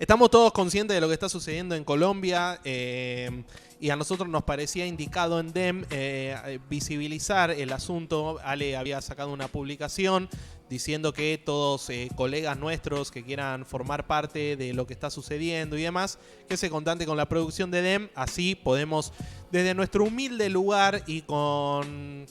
estamos todos conscientes de lo que está sucediendo en Colombia y a nosotros nos parecía indicado en DEM visibilizar el asunto. Ale había sacado una publicación diciendo que todos colegas nuestros que quieran formar parte de lo que está sucediendo y demás, que se contacte con la producción de DEM, así podemos, desde nuestro humilde lugar y con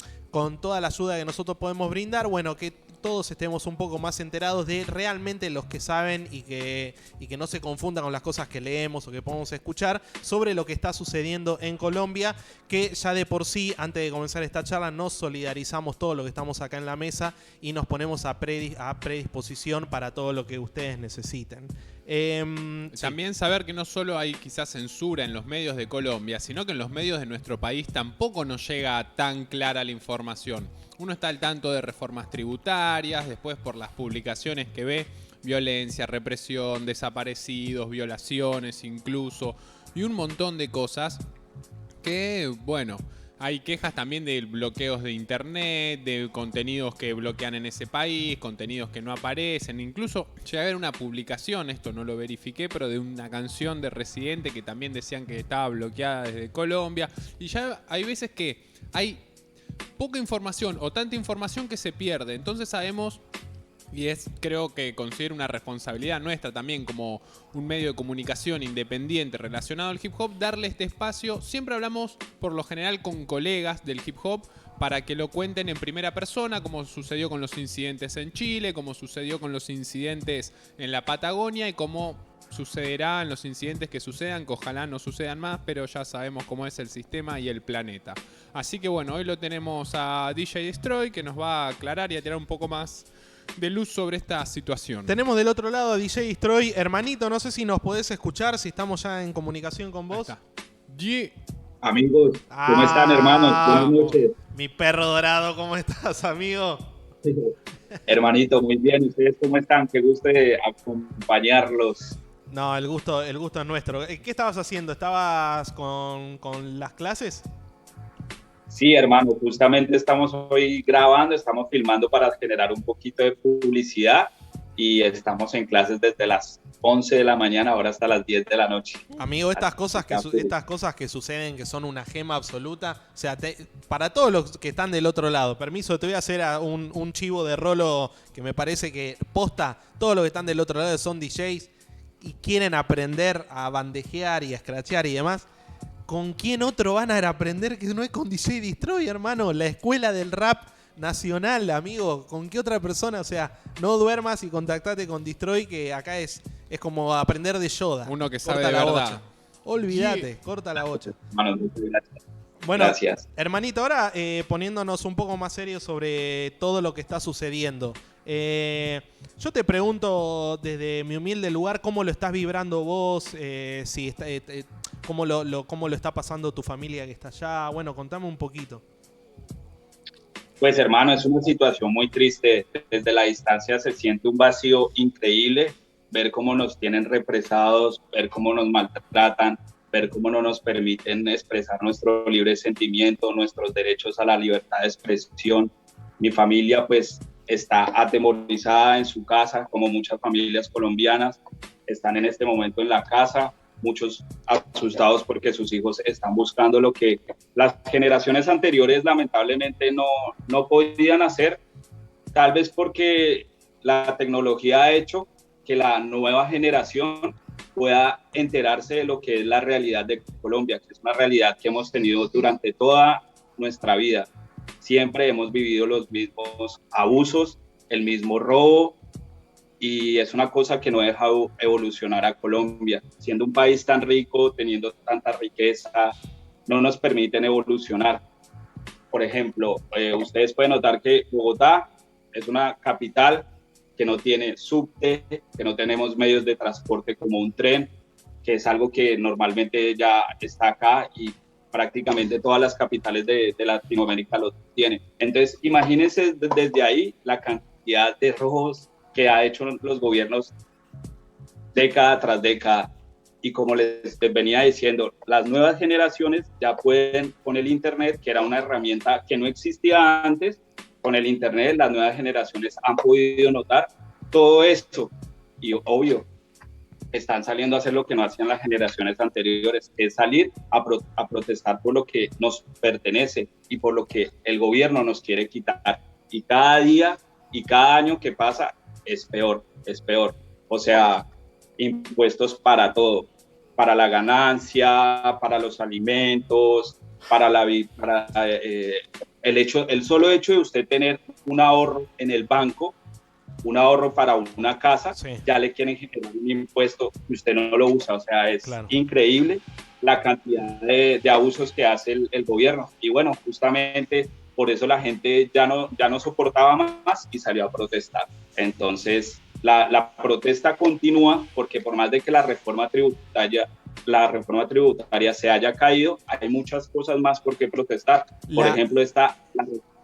toda la ayuda que nosotros podemos brindar, bueno, que todos estemos un poco más enterados de realmente los que saben y que no se confundan con las cosas que leemos o que podemos escuchar sobre lo que está sucediendo en Colombia, que ya de por sí, antes de comenzar esta charla, nos solidarizamos todo lo que estamos acá en la mesa y nos ponemos a predisposición para todo lo que ustedes necesiten. También saber que no solo hay quizás censura en los medios de Colombia, sino que en los medios de nuestro país tampoco nos llega tan clara la información. Uno está al tanto de reformas tributarias, después por las publicaciones que ve, violencia, represión, desaparecidos, violaciones incluso, y un montón de cosas que, bueno, hay quejas también de bloqueos de internet, de contenidos que bloquean en ese país, contenidos que no aparecen. Incluso llegué a ver una publicación, esto no lo verifiqué, pero de una canción de Residente que también decían que estaba bloqueada desde Colombia. Y ya hay veces que hay poca información o tanta información que se pierde. Entonces sabemos, y creo que considero una responsabilidad nuestra también como un medio de comunicación independiente relacionado al hip hop, darle este espacio. Siempre hablamos por lo general con colegas del hip hop para que lo cuenten en primera persona, como sucedió con los incidentes en Chile, como sucedió con los incidentes en la Patagonia y como sucederá en los incidentes que sucedan, que ojalá no sucedan más, pero ya sabemos cómo es el sistema y el planeta. Así que bueno, hoy lo tenemos a DJ Destroy, que nos va a aclarar y a tirar un poco más de luz sobre esta situación. Tenemos del otro lado a DJ Destroy. Hermanito, no sé si nos podés escuchar, si estamos ya en comunicación con vos. Amigos, ¿cómo están, hermanos? Buenas noches. Mi perro dorado, ¿cómo estás, amigo? Hermanito, muy bien. ¿Ustedes cómo están? Qué gusto de acompañarlos. No, el gusto es nuestro. ¿Qué estabas haciendo? ¿Estabas con las clases? Sí, hermano, justamente estamos hoy grabando, estamos filmando para generar un poquito de publicidad y estamos en clases desde las 11 de la mañana, ahora hasta las 10 de la noche. Amigo, estas cosas que suceden, que son una gema absoluta, o sea, para todos los que están del otro lado, permiso, te voy a hacer un chivo de rolo que me parece que posta, todos los que están del otro lado son DJs y quieren aprender a bandejear y a scratchear y demás. ¿Con quién otro van a aprender que no es con DJ Destroy, hermano? La escuela del rap nacional, amigo. ¿Con qué otra persona? O sea, no duermas y contactate con Destroy, que acá es como aprender de Yoda. Uno que sabe de verdad. Olvídate, corta la bocha. Hermano, muchas gracias. Bueno, gracias. Hermanito, ahora poniéndonos un poco más serios sobre todo lo que está sucediendo. Yo te pregunto desde mi humilde lugar, ¿cómo lo estás vibrando vos? ¿Cómo lo está pasando tu familia que está allá? Bueno, contame un poquito. Pues, hermano, es una situación muy triste. Desde la distancia se siente un vacío increíble, ver cómo nos tienen represados, ver cómo nos maltratan, ver cómo no nos permiten expresar nuestro libre sentimiento, nuestros derechos a la libertad de expresión. Mi familia, pues, está atemorizada en su casa, como muchas familias colombianas. Están en este momento en la casa, muchos asustados porque sus hijos están buscando lo que las generaciones anteriores lamentablemente no podían hacer, tal vez porque la tecnología ha hecho que la nueva generación pueda enterarse de lo que es la realidad de Colombia, que es una realidad que hemos tenido durante toda nuestra vida. Siempre hemos vivido los mismos abusos, el mismo robo, y es una cosa que no ha dejado evolucionar a Colombia. Siendo un país tan rico, teniendo tanta riqueza, no nos permiten evolucionar. Por ejemplo, ustedes pueden notar que Bogotá es una capital que no tiene subte, que no tenemos medios de transporte como un tren, que es algo que normalmente ya está acá y prácticamente todas las capitales de Latinoamérica lo tienen. Entonces, imagínense desde ahí la cantidad de robos que ha hecho los gobiernos década tras década. Y como les venía diciendo, las nuevas generaciones ya pueden, con el Internet, que era una herramienta que no existía antes, con el Internet las nuevas generaciones han podido notar todo esto. Y obvio, están saliendo a hacer lo que no hacían las generaciones anteriores, es salir a protestar por lo que nos pertenece y por lo que el gobierno nos quiere quitar. Y cada día y cada año que pasa es peor, es peor. O sea, impuestos para todo, para la ganancia, para los alimentos, el solo hecho de usted tener un ahorro en el banco, un ahorro para una casa, sí, ya le quieren generar un impuesto que usted no lo usa. O sea, es increíble la cantidad de abusos que hace el gobierno. Y bueno, justamente por eso la gente ya no soportaba más y salió a protestar. Entonces, la protesta continúa porque por más de que la reforma tributaria se haya caído, hay muchas cosas más por qué protestar. Por ejemplo, está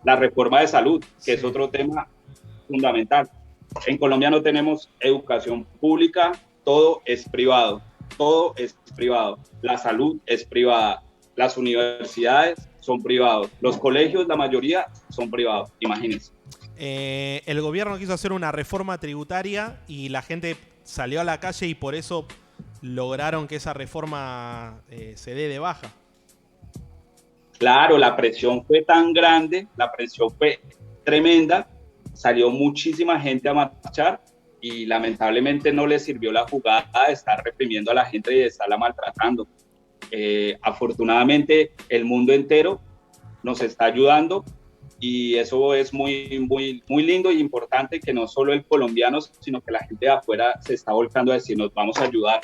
la reforma de salud, que es otro tema fundamental. En Colombia no tenemos educación pública, todo es privado, todo es privado. La salud es privada, las universidades son privados, los colegios, la mayoría son privados, imagínense. El gobierno quiso hacer una reforma tributaria y la gente salió a la calle y por eso lograron que esa reforma se dé de baja. Claro, la presión fue tan grande, la presión fue tremenda, salió muchísima gente a marchar y lamentablemente no le sirvió la jugada de estar reprimiendo a la gente y de estarla maltratando. Afortunadamente el mundo entero nos está ayudando y eso es muy, muy, muy lindo y importante, que no solo el colombiano, sino que la gente de afuera se está volcando a decirnos vamos a ayudar,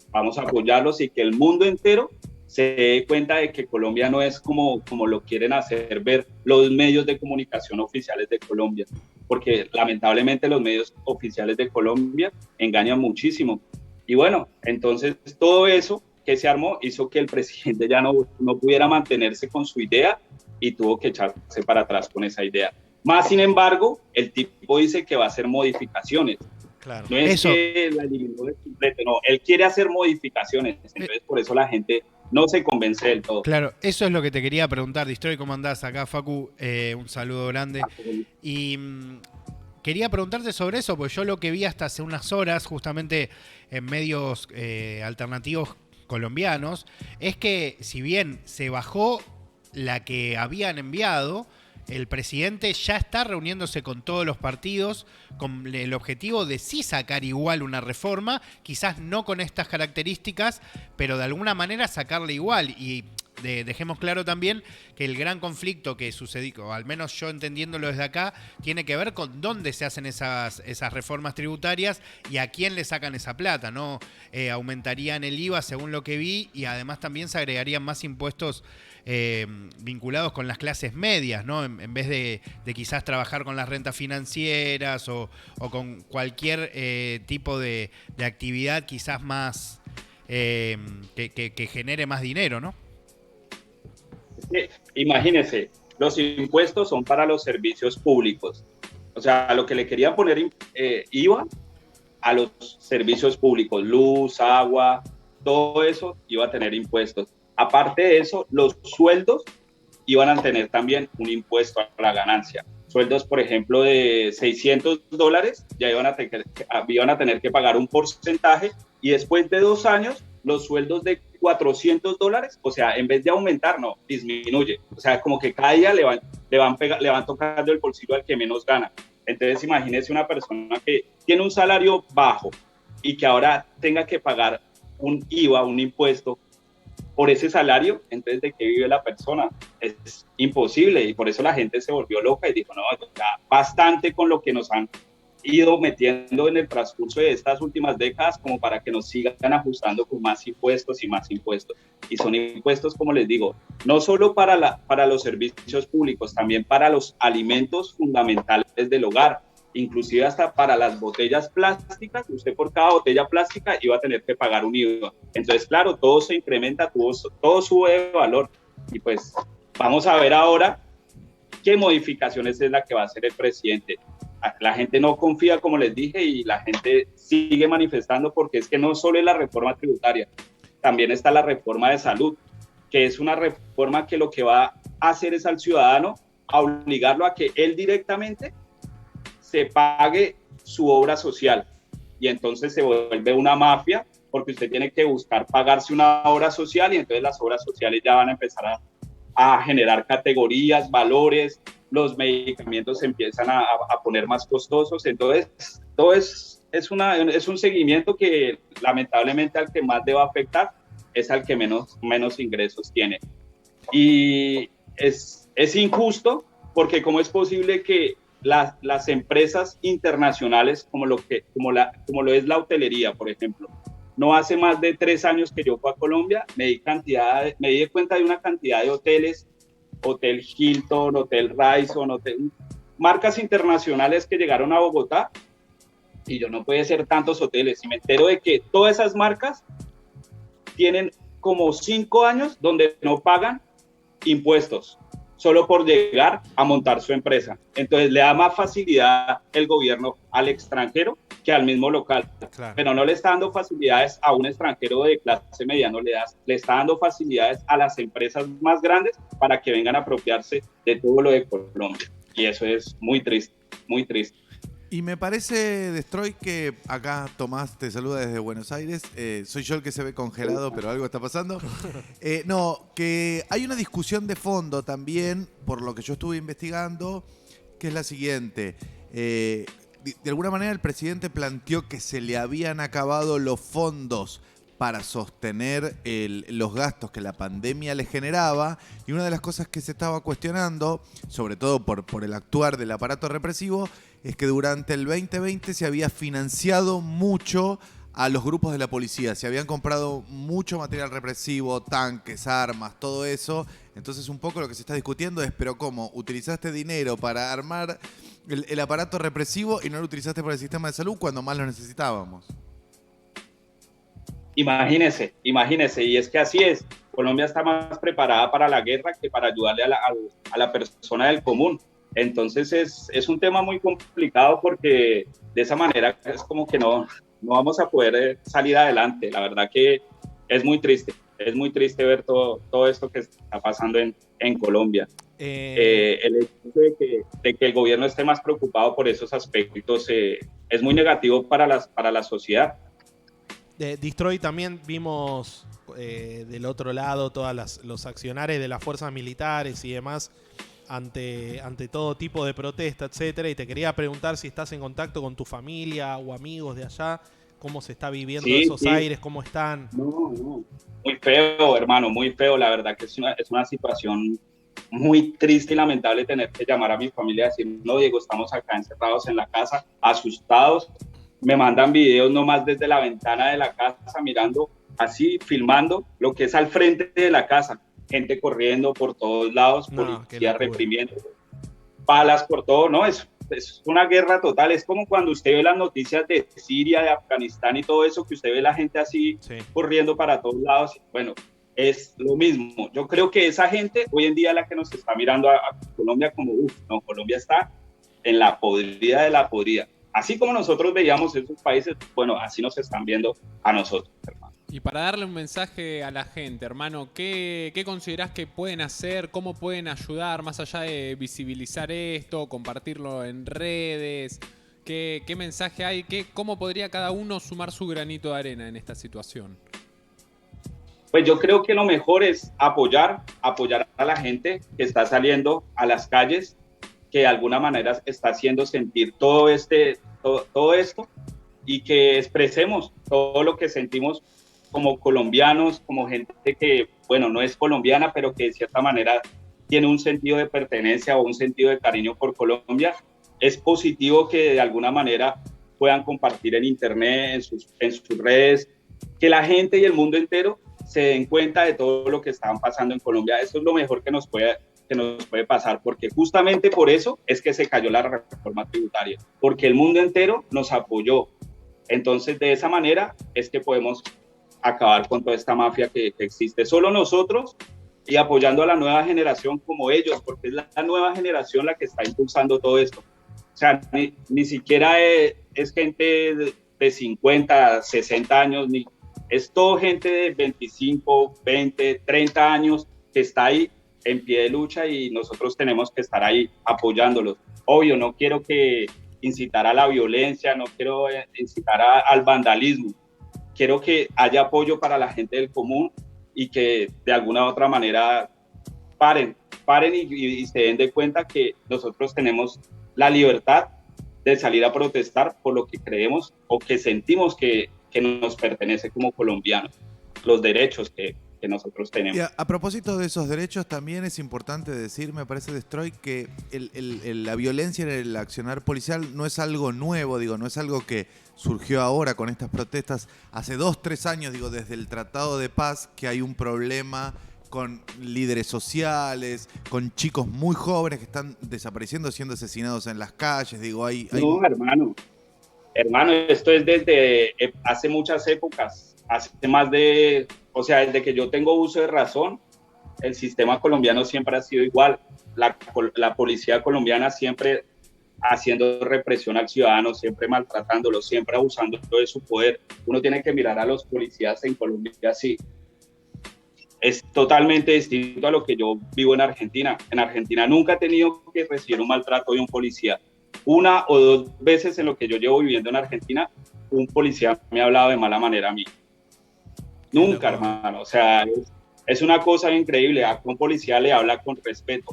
vamos a apoyarlos, y que el mundo entero se dé cuenta de que Colombia no es como lo quieren hacer ver los medios de comunicación oficiales de Colombia, porque lamentablemente los medios oficiales de Colombia engañan muchísimo. Y bueno, entonces todo eso que se armó hizo que el presidente ya no pudiera mantenerse con su idea y tuvo que echarse para atrás con esa idea. Más sin embargo, el tipo dice que va a hacer modificaciones. Claro. No es eso, que la eliminó de completo, no, él quiere hacer modificaciones, entonces por eso la gente no se convence del todo. Claro, eso es lo que te quería preguntar, Destroy, ¿cómo andás? Acá, Facu, un saludo grande. Y quería preguntarte sobre eso, porque yo lo que vi hasta hace unas horas, justamente en medios alternativos colombianos, es que si bien se bajó la que habían enviado, el presidente ya está reuniéndose con todos los partidos con el objetivo de sí sacar igual una reforma, quizás no con estas características, pero de alguna manera sacarla igual. Y dejemos claro también que el gran conflicto que sucedió, o al menos yo entendiéndolo desde acá, tiene que ver con dónde se hacen esas reformas tributarias y a quién le sacan esa plata, ¿no? Aumentarían el IVA según lo que vi, y además también se agregarían más impuestos vinculados con las clases medias, ¿no? En vez de quizás trabajar con las rentas financieras o con cualquier tipo de actividad quizás más que genere más dinero, ¿no? Imagínense, los impuestos son para los servicios públicos. O sea, lo que le querían poner IVA a los servicios públicos, luz, agua, todo eso iba a tener impuestos. Aparte de eso, los sueldos iban a tener también un impuesto a la ganancia. Sueldos, por ejemplo, de $600, ya iban a tener que pagar un porcentaje, y después de 2 años, los sueldos de $400, o sea, en vez de aumentar, no, disminuye. O sea, como que cada día le van tocando el bolsillo al que menos gana. Entonces, imagínese una persona que tiene un salario bajo y que ahora tenga que pagar un IVA, un impuesto, por ese salario. Entonces, ¿de qué vive la persona? Es imposible, y por eso la gente se volvió loca y dijo, no, ya bastante con lo que nos han ido metiendo en el transcurso de estas últimas décadas, como para que nos sigan ajustando con más impuestos y más impuestos. Y son impuestos, como les digo, no solo para los servicios públicos, también para los alimentos fundamentales del hogar, inclusive hasta para las botellas plásticas. Usted por cada botella plástica iba a tener que pagar un IVA. Entonces, claro, todo se incrementa, todo sube de valor. Y pues vamos a ver ahora qué modificaciones es la que va a hacer el presidente. La gente no confía, como les dije, y la gente sigue manifestando, porque es que no solo es la reforma tributaria, también está la reforma de salud, que es una reforma que lo que va a hacer es al ciudadano a obligarlo a que él directamente se pague su obra social, y entonces se vuelve una mafia porque usted tiene que buscar pagarse una obra social y entonces las obras sociales ya van a empezar a generar categorías, valores, los medicamentos se empiezan a poner más costosos, entonces todo es un seguimiento que lamentablemente al que más le va a afectar es al que menos ingresos tiene. Y es injusto porque cómo es posible que las empresas internacionales como lo es la hotelería, por ejemplo, no hace más de 3 años que yo fui a Colombia, me di cuenta de una cantidad de hoteles, Hotel Hilton, Hotel Radisson, marcas internacionales que llegaron a Bogotá, y yo no puede ser tantos hoteles, y me entero de que todas esas marcas tienen como 5 años donde no pagan impuestos, solo por llegar a montar su empresa. Entonces le da más facilidad el gobierno al extranjero que al mismo local. Claro. Pero no le está dando facilidades a un extranjero de clase media, no le está dando facilidades a las empresas más grandes para que vengan a apropiarse de todo lo de Colombia. Y eso es muy triste, muy triste. Y me parece, Destroy, que acá Tomás te saluda desde Buenos Aires. Soy yo el que se ve congelado, pero algo está pasando. No, que hay una discusión de fondo también, por lo que yo estuve investigando, que es la siguiente. De alguna manera el presidente planteó que se le habían acabado los fondos para sostener los gastos que la pandemia le generaba, y una de las cosas que se estaba cuestionando, sobre todo por el actuar del aparato represivo, es que durante el 2020 se había financiado mucho a los grupos de la policía, se habían comprado mucho material represivo, tanques, armas, todo eso. Entonces un poco lo que se está discutiendo es, pero ¿cómo? ¿Utilizaste dinero para armar el aparato represivo y no lo utilizaste para el sistema de salud cuando más lo necesitábamos? Imagínese, y es que así es. Colombia está más preparada para la guerra que para ayudarle a la persona del común. Entonces es un tema muy complicado porque de esa manera es como que no vamos a poder salir adelante. La verdad que es muy triste ver todo esto que está pasando en Colombia. El hecho de que el gobierno esté más preocupado por esos aspectos es muy negativo para la sociedad. Destroy, también vimos del otro lado todos los accionarios de las fuerzas militares y demás ante todo tipo de protesta, etcétera, y te quería preguntar si estás en contacto con tu familia o amigos de allá, cómo se está viviendo esos aires, cómo están. No, muy feo, hermano, muy feo. La verdad que es una situación muy triste y lamentable tener que llamar a mi familia y decir, no, Diego, estamos acá encerrados en la casa, asustados. Me mandan videos nomás desde la ventana de la casa, mirando así, filmando lo que es al frente de la casa. Gente corriendo por todos lados, policía reprimiendo, balas por todo. No, es una guerra total. Es como cuando usted ve las noticias de Siria, de Afganistán y todo eso, que usted ve la gente así corriendo para todos lados. Bueno, es lo mismo. Yo creo que esa gente hoy en día es la que nos está mirando a Colombia como, Colombia está en la podrida de la podrida. Así como nosotros veíamos esos países, bueno, así nos están viendo a nosotros, hermano. Y para darle un mensaje a la gente, hermano, ¿qué considerás que pueden hacer? ¿Cómo pueden ayudar más allá de visibilizar esto, compartirlo en redes? ¿Qué mensaje hay? ¿Cómo podría cada uno sumar su granito de arena en esta situación? Pues yo creo que lo mejor es apoyar a la gente que está saliendo a las calles, que de alguna manera está haciendo sentir todo esto, y que expresemos todo lo que sentimos como colombianos, como gente que, bueno, no es colombiana, pero que de cierta manera tiene un sentido de pertenencia o un sentido de cariño por Colombia. Es positivo que de alguna manera puedan compartir en internet, en sus redes, que la gente y el mundo entero se den cuenta de todo lo que está pasando en Colombia. Eso es lo mejor que nos puede pasar, porque justamente por eso es que se cayó la reforma tributaria, porque el mundo entero nos apoyó. Entonces, de esa manera es que podemos acabar con toda esta mafia que existe. Solo nosotros, y apoyando a la nueva generación como ellos, porque es la nueva generación la que está impulsando todo esto. O sea, ni siquiera es gente de 50, 60 años, es todo gente de 25, 20, 30 años que está ahí en pie de lucha, y nosotros tenemos que estar ahí apoyándolos. Obvio, no quiero incitar a la violencia, no quiero incitar al vandalismo. quiero que haya apoyo para la gente del común y que de alguna u otra manera paren y se den de cuenta que nosotros tenemos la libertad de salir a protestar por lo que creemos o que sentimos que nos pertenece como colombianos, los derechos que nosotros tenemos. Y a propósito de esos derechos, también es importante decir, me parece, Destroy, que la violencia en el accionar policial no es algo nuevo, digo, no es algo que surgió ahora con estas protestas. Hace 2-3 años, digo, desde el Tratado de Paz, que hay un problema con líderes sociales, con chicos muy jóvenes que están desapareciendo, siendo asesinados en las calles, digo, No, hermano, esto es desde hace muchas épocas, desde que yo tengo uso de razón, el sistema colombiano siempre ha sido igual. La policía colombiana siempre haciendo represión al ciudadano, siempre maltratándolo, siempre abusando de su poder. Uno tiene que mirar a los policías en Colombia así. Es totalmente distinto a lo que yo vivo en Argentina. En Argentina nunca he tenido que recibir un maltrato de un policía. 1 o 2 veces en lo que yo llevo viviendo en Argentina, un policía me ha hablado de mala manera a mí. Nunca, hermano. O sea, es una cosa increíble. A un policía le habla con respeto.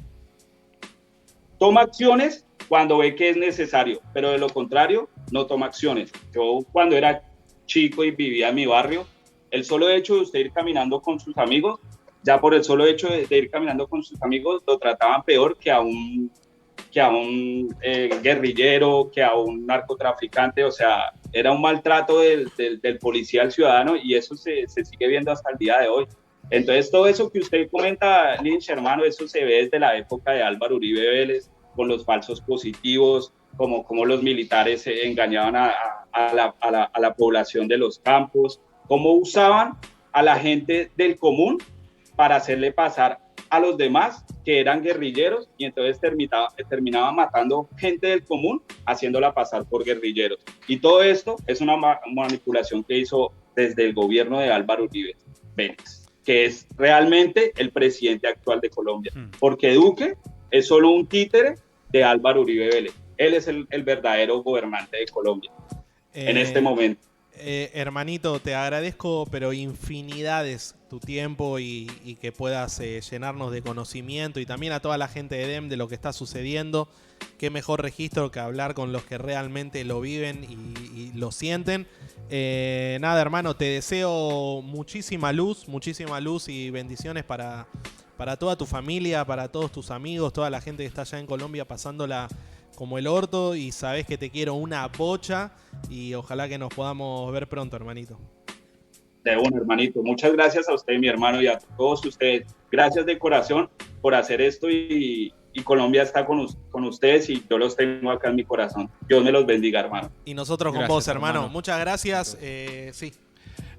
Toma acciones cuando ve que es necesario, pero de lo contrario, no toma acciones. Yo cuando era chico y vivía en mi barrio, el solo hecho de usted ir caminando con sus amigos, ya por el solo hecho de ir caminando con sus amigos, lo trataban peor que a un guerrillero, que a un narcotraficante. O sea, era un maltrato del policía al ciudadano, y eso se sigue viendo hasta el día de hoy. Entonces, todo eso que usted comenta, Lynch, hermano, eso se ve desde la época de Álvaro Uribe Vélez, con los falsos positivos, como los militares engañaban a la población de los campos, cómo usaban a la gente del común para hacerle pasar a los demás que eran guerrilleros, y entonces terminaba matando gente del común, haciéndola pasar por guerrilleros. Y todo esto es una manipulación que hizo desde el gobierno de Álvaro Uribe Vélez, que es realmente el presidente actual de Colombia, porque Duque es solo un títere de Álvaro Uribe Vélez. Él es el verdadero gobernante de Colombia en este momento. Hermanito, te agradezco, pero infinidades tu tiempo y que puedas llenarnos de conocimiento, y también a toda la gente de DEM de lo que está sucediendo. Qué mejor registro que hablar con los que realmente lo viven y lo sienten. Nada, hermano, te deseo muchísima luz y bendiciones para toda tu familia, para todos tus amigos, toda la gente que está allá en Colombia pasándola como el orto, y sabes que te quiero una bocha, y ojalá que nos podamos ver pronto, hermanito. De bueno, hermanito. Muchas gracias a usted, mi hermano, y a todos ustedes. Gracias de corazón por hacer esto, y Colombia está con ustedes, y yo los tengo acá en mi corazón. Dios me los bendiga, hermano. Y nosotros con vos, hermano. Muchas gracias. Sí.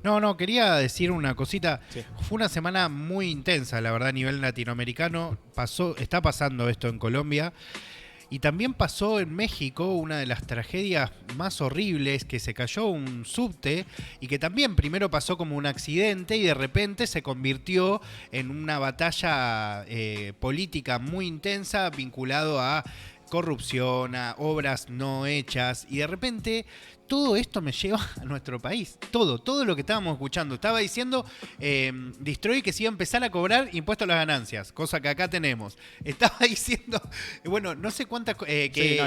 No, quería decir una cosita. Sí. Fue una semana muy intensa, la verdad, a nivel latinoamericano. Está pasando esto en Colombia. Y también pasó en México una de las tragedias más horribles, que se cayó un subte, y que también primero pasó como un accidente y de repente se convirtió en una batalla política muy intensa, vinculado a corrupción, a obras no hechas, y de repente todo esto me lleva a nuestro país. Todo lo que estábamos escuchando. Estaba diciendo Destroy que se iba a empezar a cobrar impuestos a las ganancias, cosa que acá tenemos. Estaba diciendo, bueno, no sé cuántas...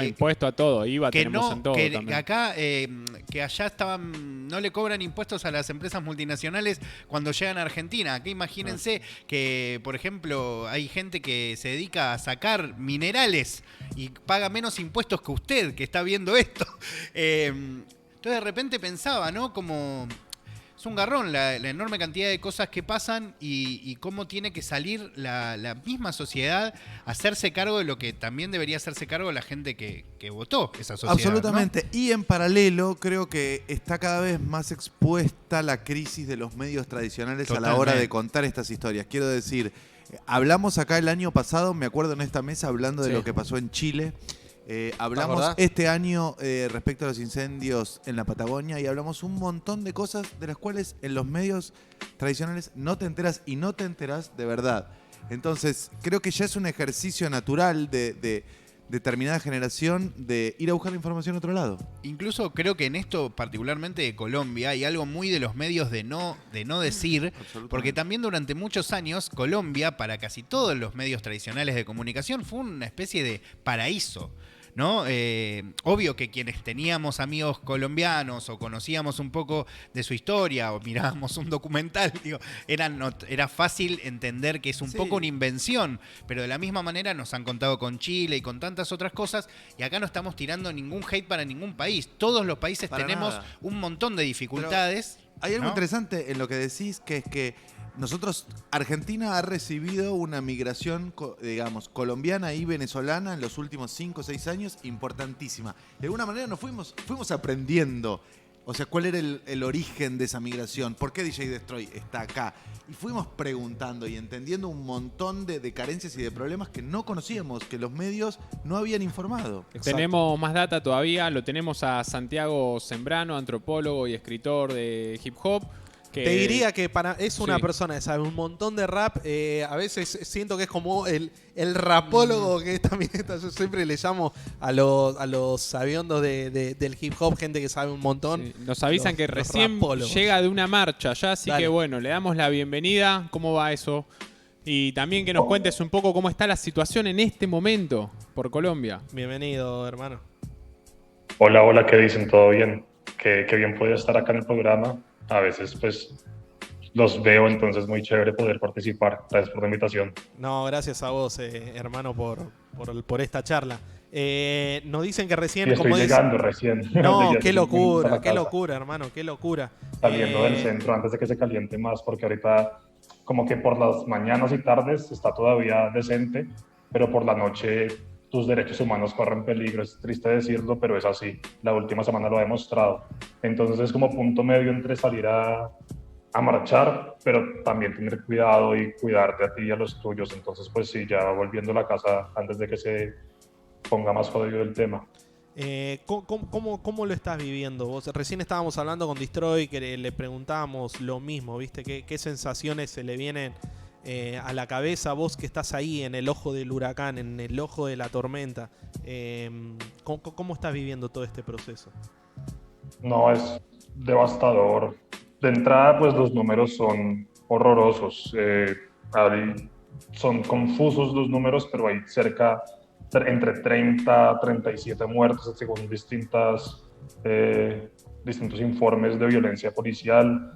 impuesto a todo, IVA que tenemos no, en todo que también. acá, que allá no le cobran impuestos a las empresas multinacionales cuando llegan a Argentina. Acá imagínense que, por ejemplo, hay gente que se dedica a sacar minerales y paga menos impuestos que usted, que está viendo esto. Entonces de repente pensaba, ¿no? Como es un garrón la enorme cantidad de cosas que pasan, y cómo tiene que salir la misma sociedad a hacerse cargo de lo que también debería hacerse cargo la gente que votó esa sociedad. Absolutamente. ¿No? Y en paralelo, creo que está cada vez más expuesta la crisis de los medios tradicionales a la hora de contar estas historias. Quiero decir, hablamos acá el año pasado, me acuerdo en esta mesa, hablando de lo que pasó en Chile. Hablamos este año respecto a los incendios en la Patagonia, y hablamos un montón de cosas de las cuales en los medios tradicionales no te enteras, y no te enteras de verdad. Entonces, creo que ya es un ejercicio natural de determinada generación de ir a buscar la información a otro lado. Incluso creo que en esto, particularmente de Colombia, hay algo muy de los medios de no decir, porque también durante muchos años Colombia, para casi todos los medios tradicionales de comunicación, fue una especie de paraíso, ¿no? Obvio que quienes teníamos amigos colombianos o conocíamos un poco de su historia o mirábamos un documental, digo, era fácil entender que es un poco una invención, pero de la misma manera nos han contado con Chile y con tantas otras cosas, y acá no estamos tirando ningún hate para ningún país. Todos los países tenemos un montón de dificultades. Pero hay algo ¿no? interesante en lo que decís, que es que Argentina ha recibido una migración, digamos, colombiana y venezolana en los últimos 5 o 6 años importantísima. De alguna manera nos fuimos aprendiendo, o sea, cuál era el origen de esa migración, por qué DJ Destroy está acá. Y fuimos preguntando y entendiendo un montón de carencias y de problemas que no conocíamos, que los medios no habían informado. Exacto. Tenemos más data todavía, lo tenemos a Santiago Sembrano, antropólogo y escritor de hip hop. Te diría que es una Sí. persona que sabe un montón de rap. A veces siento que es como el rapólogo que también está. Yo siempre le llamo a los sabiondos del hip hop, gente que sabe un montón. Sí, nos avisan que los recién rapólogos. llega de una marcha ya, así Dale. que bueno, le damos la bienvenida. ¿Cómo va eso? Y también que nos cuentes un poco cómo está la situación en este momento por Colombia. Bienvenido, hermano. Hola, hola, ¿qué dicen? ¿Todo bien? Qué bien poder estar acá en el programa. A veces, pues, los veo, entonces muy chévere poder participar. Gracias por la invitación. No, gracias a vos, hermano, por esta charla. Nos dicen que recién, Y estoy como llegando recién. No, Llegué qué hace 5 minutos a la casa, locura, hermano, qué locura. Saliendo del centro antes de que se caliente más, porque ahorita como que por las mañanas y tardes está todavía decente, pero por la noche tus derechos humanos corren peligro. Es triste decirlo, pero es así. La última semana lo ha demostrado. Entonces es como punto medio entre salir a marchar, pero también tener cuidado y cuidarte a ti y a los tuyos. Entonces, pues sí, ya volviendo a la casa antes de que se ponga más jodido el tema. ¿Cómo lo estás viviendo vos? Recién estábamos hablando con Destroy, que le preguntábamos lo mismo, ¿viste? ¿Qué sensaciones se le vienen a la cabeza vos que estás ahí en el ojo del huracán, en el ojo de la tormenta? ¿Cómo estás viviendo todo este proceso? No, es devastador. De entrada, pues los números son horrorosos. Son confusos los números, pero hay entre 30 a 37 muertos según distintos informes de violencia policial,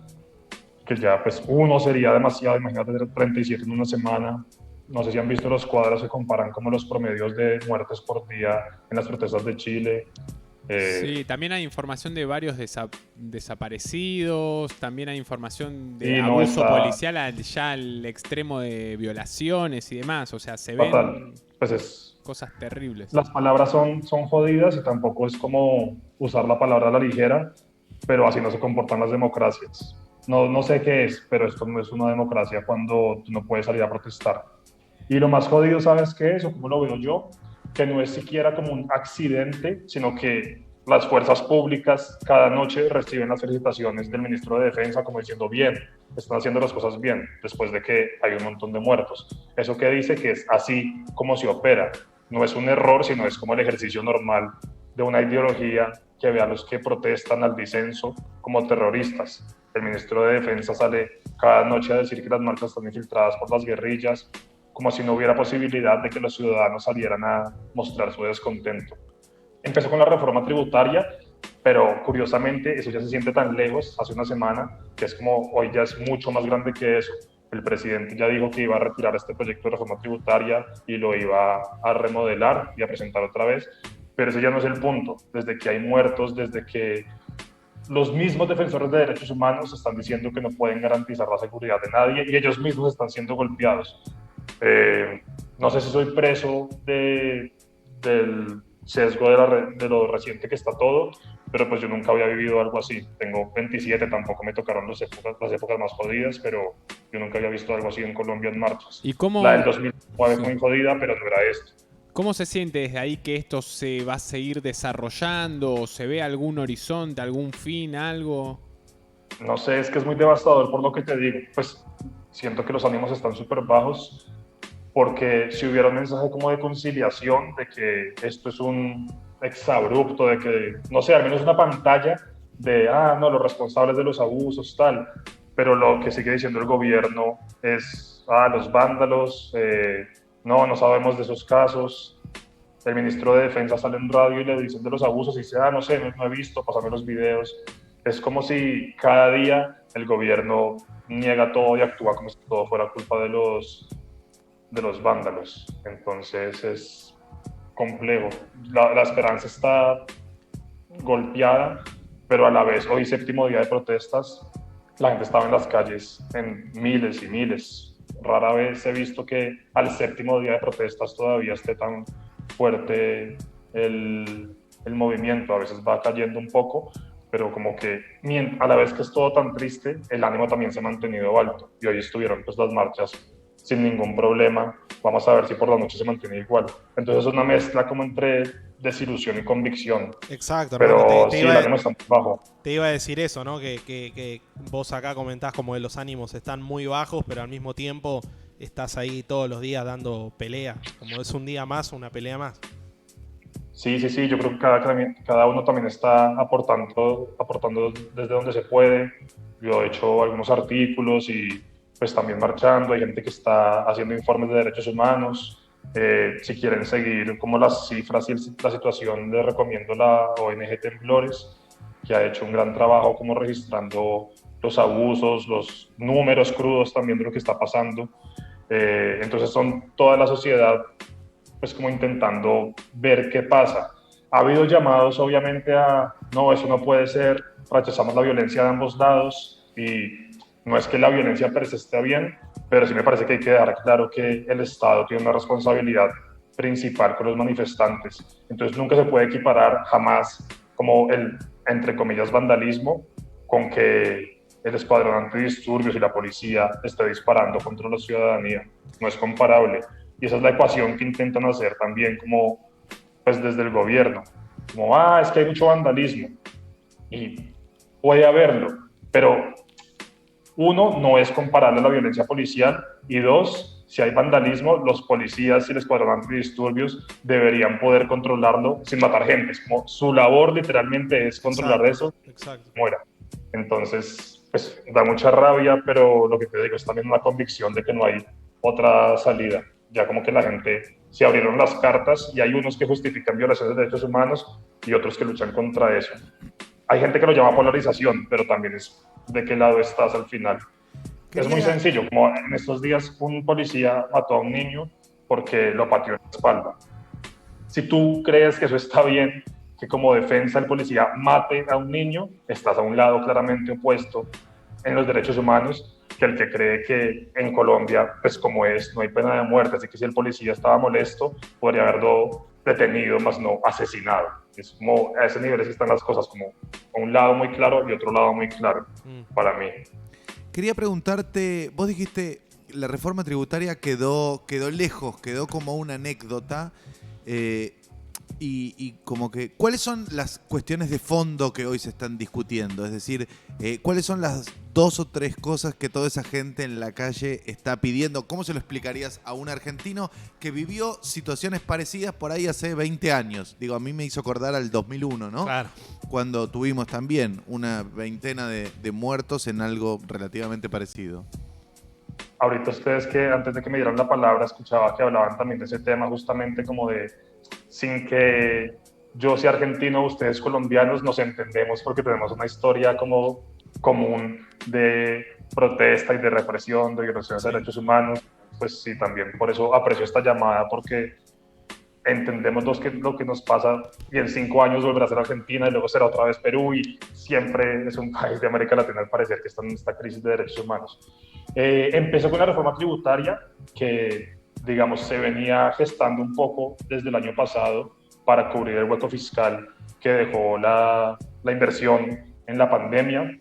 que ya pues uno sería demasiado. Imagínate tener 37 en una semana. No sé si han visto los cuadros que comparan como los promedios de muertes por día en las protestas de Chile. Sí, también hay información de varios desaparecidos, también hay información de abuso policial ya al extremo de violaciones y demás, o sea, se ven pues cosas terribles. Las palabras son jodidas y tampoco es como usar la palabra a la ligera, pero así no se comportan las democracias. No sé qué es, pero esto no es una democracia cuando tú no puedes salir a protestar. Y lo más jodido, ¿sabes qué es? O como lo veo yo, que no es siquiera como un accidente, sino que las fuerzas públicas cada noche reciben las felicitaciones del ministro de Defensa como diciendo bien, están haciendo las cosas bien, después de que hay un montón de muertos. Eso que dice que es así como se opera. No es un error, sino es como el ejercicio normal de una ideología que ve a los que protestan al disenso como terroristas. El ministro de Defensa sale cada noche a decir que las marchas están infiltradas por las guerrillas, como si no hubiera posibilidad de que los ciudadanos salieran a mostrar su descontento. Empezó con la reforma tributaria, pero curiosamente eso ya se siente tan lejos hace una semana, que es como hoy ya es mucho más grande que eso. El presidente ya dijo que iba a retirar este proyecto de reforma tributaria y lo iba a remodelar y a presentar otra vez, pero ese ya no es el punto. Desde que hay muertos, desde que los mismos defensores de derechos humanos están diciendo que no pueden garantizar la seguridad de nadie y ellos mismos están siendo golpeados. No sé si soy preso del sesgo de lo reciente que está todo, pero pues yo nunca había vivido algo así. Tengo 27, tampoco me tocaron las épocas más jodidas, pero yo nunca había visto algo así en Colombia en marchas. ¿Y cómo? La del 2009 fue muy jodida, pero no era esto. ¿Cómo se siente desde ahí que esto se va a seguir desarrollando? ¿O se ve algún horizonte, algún fin, algo? No sé, es que es muy devastador por lo que te digo. Pues siento que los ánimos están súper bajos. porque si hubiera un mensaje como de conciliación, de que esto es un exabrupto, de que, no sé, al menos una pantalla de, no, los responsables de los abusos, tal, pero lo que sigue diciendo el gobierno es, los vándalos, no sabemos de esos casos. El ministro de Defensa sale en radio y le dicen de los abusos y dice, no sé, no he visto, pásame los videos. Es como si cada día el gobierno niega todo y actúa como si todo fuera culpa de los vándalos. Entonces es complejo. La esperanza está golpeada, pero a la vez, hoy 7º día de protestas, la gente estaba en las calles en miles y miles. Rara vez he visto que al 7º día de protestas todavía esté tan fuerte el movimiento. A veces va cayendo un poco, pero como que a la vez que es todo tan triste, el ánimo también se ha mantenido alto. Y hoy estuvieron pues las marchas sin ningún problema. Vamos a ver si por la noche se mantiene igual. Entonces es una mezcla como entre desilusión y convicción. Exacto, pero hermano, sí, el ánimo está muy bajo. Te iba a decir eso, ¿no? Que vos acá comentás como que los ánimos están muy bajos, pero al mismo tiempo estás ahí todos los días dando pelea. Como es un día más, una pelea más. Sí, yo creo que cada uno también está aportando desde donde se puede. Yo he hecho algunos artículos y pues también marchando. Hay gente que está haciendo informes de derechos humanos. Si quieren seguir como las cifras y la situación, les recomiendo la ONG Temblores, que ha hecho un gran trabajo como registrando los abusos, los números crudos también de lo que está pasando. Entonces son toda la sociedad pues como intentando ver qué pasa. Ha habido llamados obviamente no, eso no puede ser, rechazamos la violencia de ambos lados, y no es que la violencia per se esté bien, pero sí me parece que hay que dejar claro que el Estado tiene una responsabilidad principal con los manifestantes. Entonces nunca se puede equiparar jamás como el, entre comillas, vandalismo con que el escuadrón antidisturbios y la policía esté disparando contra la ciudadanía. No es comparable. Y esa es la ecuación que intentan hacer también como pues desde el gobierno. Como, es que hay mucho vandalismo. Y puede haberlo, pero uno, no es comparable a la violencia policial, y dos, si hay vandalismo, los policías y el escuadrón antidisturbios deberían poder controlarlo sin matar gente. Es como su labor literalmente es controlar eso, muera. Entonces, pues da mucha rabia, pero lo que te digo es también una convicción de que no hay otra salida. Ya como que la gente se abrieron las cartas y hay unos que justifican violaciones de derechos humanos y otros que luchan contra eso. Hay gente que lo llama polarización, pero también es de qué lado estás al final. Es muy sencillo, como en estos días un policía mató a un niño porque lo pateó en la espalda. Si tú crees que eso está bien, que como defensa el policía mate a un niño, estás a un lado claramente opuesto en los derechos humanos que el que cree que en Colombia, pues como no hay pena de muerte, así que si el policía estaba molesto, podría haberlo detenido, más no asesinado. Es como a ese nivel están las cosas, como un lado muy claro y otro lado muy claro para mí. Quería preguntarte, vos dijiste la reforma tributaria quedó lejos, quedó como una anécdota, y como que, ¿cuáles son las cuestiones de fondo que hoy se están discutiendo? Es decir, ¿cuáles son las 2 o 3 cosas que toda esa gente en la calle está pidiendo? ¿Cómo se lo explicarías a un argentino que vivió situaciones parecidas por ahí hace 20 años? Digo, a mí me hizo acordar al 2001, ¿no? Claro. Cuando tuvimos también una veintena de muertos en algo relativamente parecido. Ahorita ustedes, que antes de que me dieran la palabra, escuchaba que hablaban también de ese tema, justamente como de, sin que yo sea argentino, ustedes colombianos, nos entendemos porque tenemos una historia como común de protesta y de represión, de violaciones de derechos humanos. Pues sí, también por eso aprecio esta llamada, porque entendemos lo que nos pasa, y en 5 años volverá a ser Argentina y luego será otra vez Perú, y siempre es un país de América Latina al parecer que está en esta crisis de derechos humanos. Empezó con la reforma tributaria que, digamos, se venía gestando un poco desde el año pasado para cubrir el hueco fiscal que dejó la inversión en la pandemia.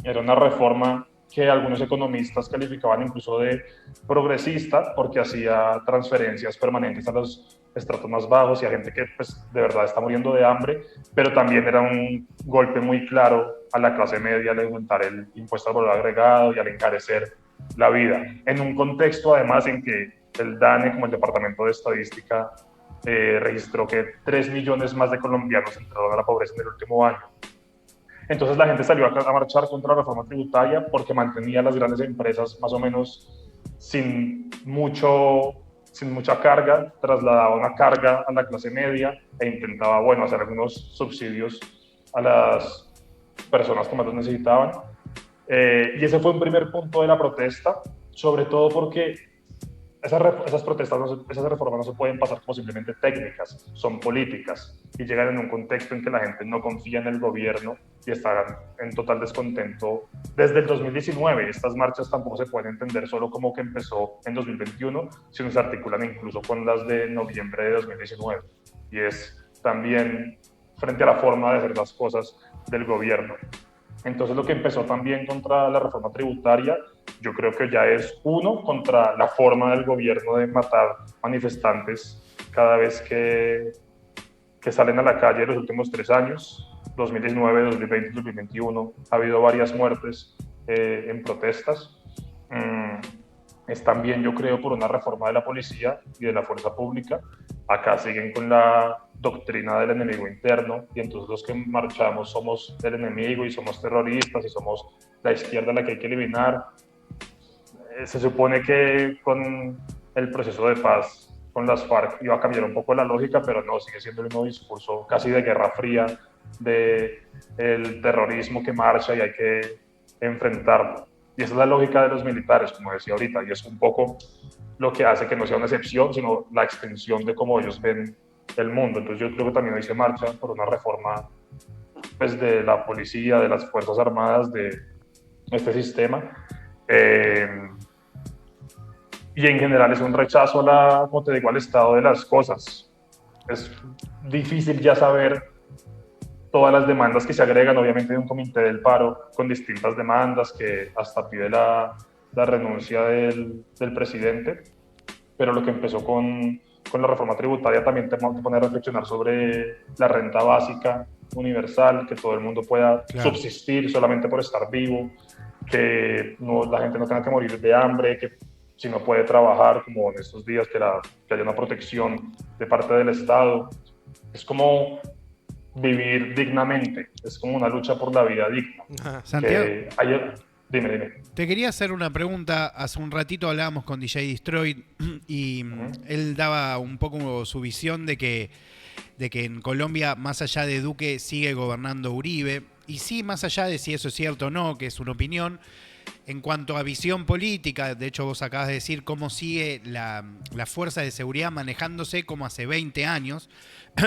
Era una reforma que algunos economistas calificaban incluso de progresista porque hacía transferencias permanentes a los estratos más bajos y a gente que pues, de verdad está muriendo de hambre, pero también era un golpe muy claro a la clase media al aumentar el impuesto al valor agregado y al encarecer la vida, en un contexto además en que el DANE, como el Departamento de Estadística, registró que 3 millones más de colombianos entraron a la pobreza en el último año. Entonces la gente salió a marchar contra la reforma tributaria porque mantenía a las grandes empresas más o menos sin mucha carga, trasladaba una carga a la clase media e intentaba, bueno, hacer algunos subsidios a las personas que más los necesitaban. Y ese fue un primer punto de la protesta, sobre todo porque esas protestas, esas reformas no se pueden pasar como simplemente técnicas, son políticas y llegan en un contexto en que la gente no confía en el gobierno y está en total descontento desde el 2019. Estas marchas tampoco se pueden entender solo como que empezó en 2021, sino se articulan incluso con las de noviembre de 2019. Y es también frente a la forma de hacer las cosas del gobierno. Entonces lo que empezó también contra la reforma tributaria, yo creo que ya es contra la forma del gobierno de matar manifestantes cada vez que salen a la calle los últimos 3 años, 2019, 2020, 2021, ha habido varias muertes en protestas. Es también, yo creo, por una reforma de la policía y de la fuerza pública. Acá siguen con la doctrina del enemigo interno y entonces los que marchamos somos el enemigo y somos terroristas y somos la izquierda a la que hay que eliminar. Se supone que con el proceso de paz con las FARC iba a cambiar un poco la lógica, pero no, sigue siendo el mismo discurso casi de guerra fría, de el terrorismo que marcha y hay que enfrentarlo. Y esa es la lógica de los militares, como decía ahorita, y es un poco lo que hace que no sea una excepción, sino la extensión de cómo ellos ven el mundo. Entonces yo creo que también hoy se marcha por una reforma pues, de la policía, de las Fuerzas Armadas, de este sistema. Y en general es un rechazo como te digo, al estado de las cosas. Es difícil ya saber todas las demandas que se agregan, obviamente hay un comité del paro con distintas demandas que hasta pide la renuncia del presidente, pero lo que empezó con la reforma tributaria también te pone a reflexionar sobre la renta básica universal, que todo el mundo pueda subsistir solamente por estar vivo, que la gente no tenga que morir de hambre, que si no puede trabajar, como en estos días, que haya una protección de parte del Estado. Es como vivir dignamente, es como una lucha por la vida digna. Santiago, dime. te quería hacer una pregunta. Hace un ratito hablábamos con DJ Destroy y él daba un poco su visión de que en Colombia, más allá de Duque, sigue gobernando Uribe. Y sí, más allá de si eso es cierto o no, que es una opinión, en cuanto a visión política, de hecho vos acabas de decir cómo sigue la fuerza de seguridad manejándose como hace 20 años.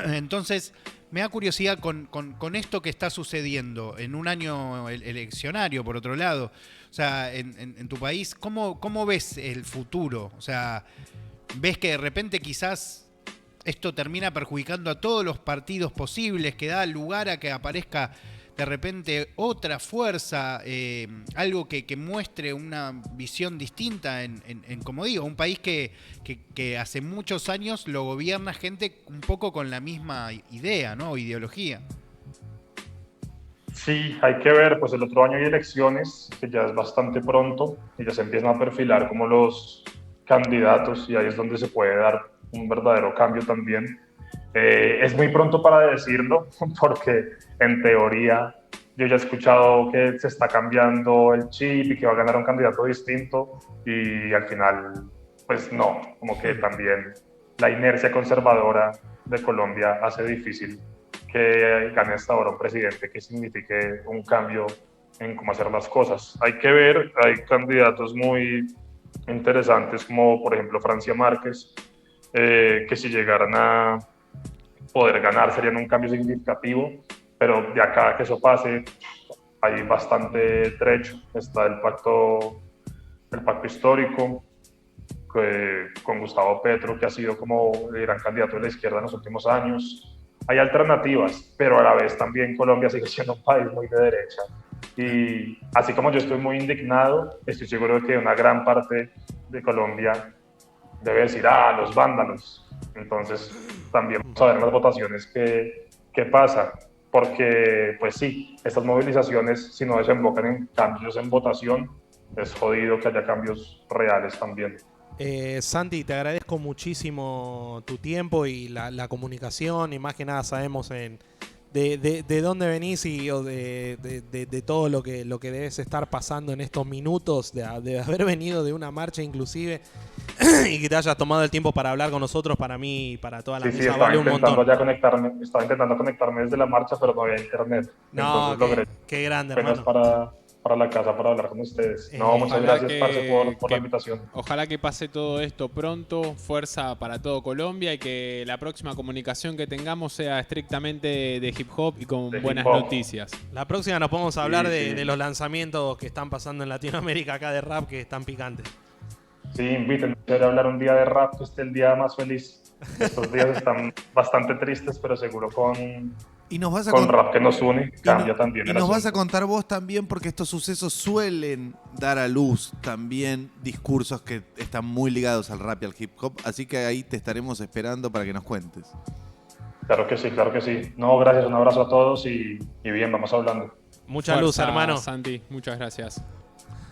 Entonces, me da curiosidad con esto que está sucediendo en un año eleccionario, por otro lado. O sea, en tu país, ¿cómo ves el futuro? O sea, ¿ves que de repente quizás esto termina perjudicando a todos los partidos posibles, que da lugar a que aparezca de repente otra fuerza, algo que muestre una visión distinta en como digo, un país que hace muchos años lo gobierna gente un poco con la misma idea, ¿no? Ideología? Sí, hay que ver, pues el otro año hay elecciones, que ya es bastante pronto, y ya se empiezan a perfilar como los candidatos, y ahí es donde se puede dar un verdadero cambio también. Es muy pronto para decirlo, porque en teoría yo ya he escuchado que se está cambiando el chip y que va a ganar un candidato distinto, y al final, pues no, como que también la inercia conservadora de Colombia hace difícil que gane hasta ahora un presidente que signifique un cambio en cómo hacer las cosas. Hay que ver, hay candidatos muy interesantes como por ejemplo Francia Márquez, que si llegaran a poder ganar serían un cambio significativo, pero de acá a que eso pase hay bastante trecho. Está el pacto histórico con Gustavo Petro, que ha sido como el gran candidato de la izquierda en los últimos años. Hay alternativas, pero a la vez también Colombia sigue siendo un país muy de derecha. Y así como yo estoy muy indignado, estoy seguro de que una gran parte de Colombia debe decir, los vándalos. Entonces también vamos a ver en las votaciones qué pasa, porque pues sí, estas movilizaciones, si no desembocan en cambios en votación, es jodido que haya cambios reales también. Santi, te agradezco muchísimo tu tiempo y la comunicación, y más que nada sabemos de dónde venís y de todo lo que debes estar pasando en estos minutos, de haber venido de una marcha inclusive y que te hayas tomado el tiempo para hablar con nosotros, para mí y para toda la Sí, mesa, estaba vale un intentando montón. ya conectarme, estaba intentando conectarme desde la marcha, pero no había internet. No, Entonces logré qué grande, apenas hermano. para la casa para hablar con ustedes. No, muchas Ojalá gracias, parce, por la invitación. Ojalá que pase todo esto pronto, fuerza para todo Colombia y que la próxima comunicación que tengamos sea estrictamente de hip hop y con De buenas hip hop. noticias. La próxima nos podemos hablar Sí, de sí. los lanzamientos que están pasando en Latinoamérica acá de rap, que están picantes. Sí, invítenme a hablar un día de rap, que esté el día más feliz. Estos días están bastante tristes, pero seguro Y nos vas a con cont- rap que nos une, cambia no- también y el nos vas a asunto. contar vos también, porque estos sucesos suelen dar a luz también discursos que están muy ligados al rap y al hip hop. Así que ahí te estaremos esperando para que nos cuentes. Claro que sí, claro que sí. No, gracias, un abrazo a todos y bien, vamos hablando. Mucha Fuerza, luz, hermano. Santi, muchas gracias.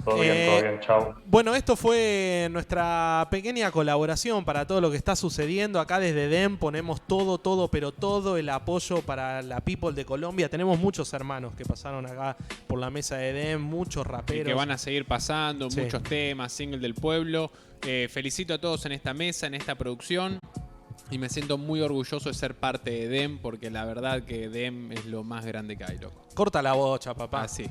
Todo bien, chao. Bueno, esto fue nuestra pequeña colaboración para todo lo que está sucediendo. Acá desde DEM ponemos pero todo el apoyo para la people de Colombia. Tenemos muchos hermanos que pasaron acá por la mesa de DEM, muchos Y raperos. que van a seguir pasando, Sí. muchos temas, single del pueblo. Felicito a todos en esta mesa, en esta producción. Y me siento muy orgulloso de ser parte de DEM, porque la verdad que DEM es lo más grande que hay, loco. Corta la bocha, papá. Así.